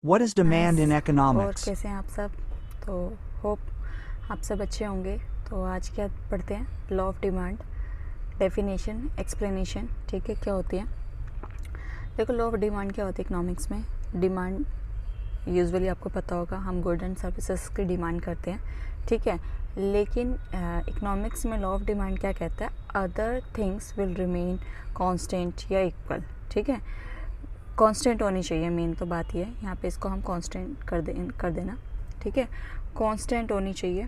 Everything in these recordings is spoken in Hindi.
What is demand in और economics? कैसे हैं आप सब। तो होप आप सब अच्छे होंगे। तो आज क्या पढ़ते हैं, law of demand, definition, explanation. ठीक है, क्या होती है। देखो, लॉ ऑफ डिमांड क्या होती है इकोनॉमिक्स में। डिमांड यूजुअली आपको पता होगा, हम गुड एंड सर्विसेज की डिमांड करते हैं, ठीक है। लेकिन इकोनॉमिक्स में लॉ ऑफ डिमांड क्या कहता है, other things will remain constant या इक्वल, ठीक है। कांस्टेंट होनी चाहिए, मेन तो बात ये है, यहाँ पे इसको हम कांस्टेंट कर देना, ठीक है। कांस्टेंट होनी चाहिए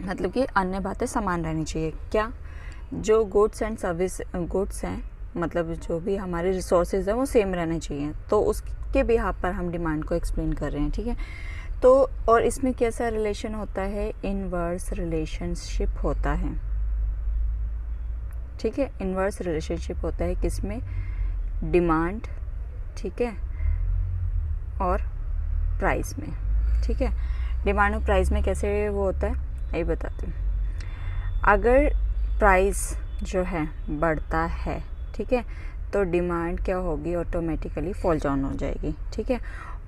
मतलब कि अन्य बातें समान रहनी चाहिए। क्या, जो गुड्स एंड सर्विस गुड्स हैं, मतलब जो भी हमारे रिसोर्सेज हैं वो सेम रहने चाहिए। तो उसके बिहाफ पर हम डिमांड को एक्सप्लेन कर रहे हैं, ठीक है। तो और इसमें कैसा रिलेशन होता है, इनवर्स रिलेशनशिप होता है, ठीक है। इनवर्स रिलेशनशिप होता है किसमें, डिमांड, ठीक है, और प्राइस में, ठीक है। डिमांड और प्राइस में कैसे वो होता है, यही बताती हूँ। अगर प्राइस जो है बढ़ता है, ठीक है, तो डिमांड क्या होगी, ऑटोमेटिकली फॉल डाउन हो जाएगी, ठीक है।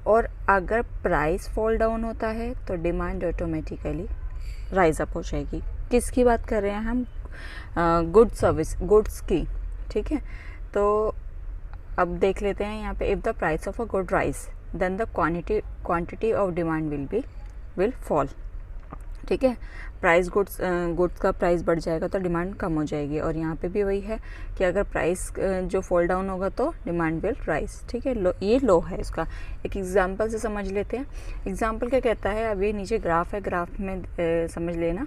और अगर प्राइस फॉल डाउन होता है तो डिमांड ऑटोमेटिकली राइज अप हो जाएगी। किसकी बात कर रहे हैं हम, गुड्स की, ठीक है। तो अब देख लेते हैं यहाँ पे, if the price of a good rise then the quantity of demand will fall, ठीक है। प्राइस गुड्स का प्राइस बढ़ जाएगा तो डिमांड कम हो जाएगी। और यहाँ पे भी वही है कि अगर प्राइस जो फॉल डाउन होगा तो डिमांड विल राइज, ठीक है। ये लो है इसका। एक एग्जांपल से समझ लेते हैं। एग्जांपल क्या कहता है, अभी नीचे ग्राफ है, ग्राफ में समझ लेना।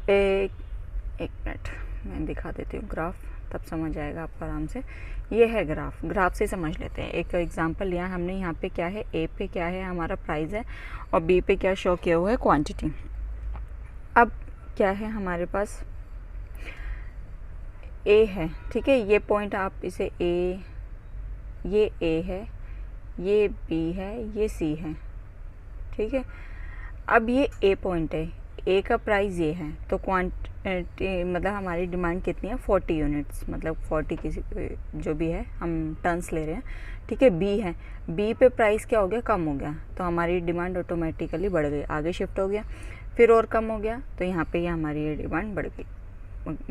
एक मिनट मैं दिखा देती हूँ ग्राफ, तब समझ आएगा आपको आराम से। ये है ग्राफ, ग्राफ से समझ लेते हैं। एक एग्जांपल लिया हमने, यहाँ पे क्या है, ए पे क्या है हमारा प्राइस है, और बी पे क्या शो किया हुआ है, क्वांटिटी। अब क्या है हमारे पास, ए है, ठीक है। ये पॉइंट आप इसे ये ए है, ये बी है, ये सी है, ठीक है। अब ये ए पॉइंट है, ए का प्राइस ये है, तो क्वांटिटी मतलब हमारी डिमांड कितनी है, 40 यूनिट्स, मतलब 40 किसी जो भी है, हम टन्स ले रहे हैं, ठीक है। बी है, बी पे प्राइस क्या हो गया, कम हो गया, तो हमारी डिमांड ऑटोमेटिकली बढ़ गई, आगे शिफ्ट हो गया। फिर और कम हो गया, तो यहाँ पे हमारी ये डिमांड बढ़ गई,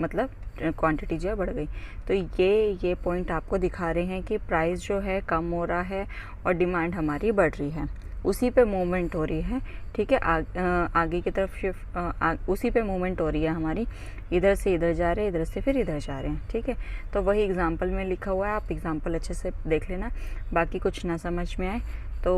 मतलब क्वांटिटी जो है बढ़ गई। तो ये पॉइंट आपको दिखा रहे हैं कि प्राइस जो है कम हो रहा है और डिमांड हमारी बढ़ रही है, उसी पे मूवमेंट हो रही है, ठीक है। आगे की तरफ शिफ्ट, उसी पे मूवमेंट हो रही है हमारी, इधर से इधर जा रहे हैं, इधर से फिर इधर जा रहे हैं, ठीक है। तो वही एग्जांपल में लिखा हुआ है, आप एग्जांपल अच्छे से देख लेना। बाकी कुछ ना समझ में आए तो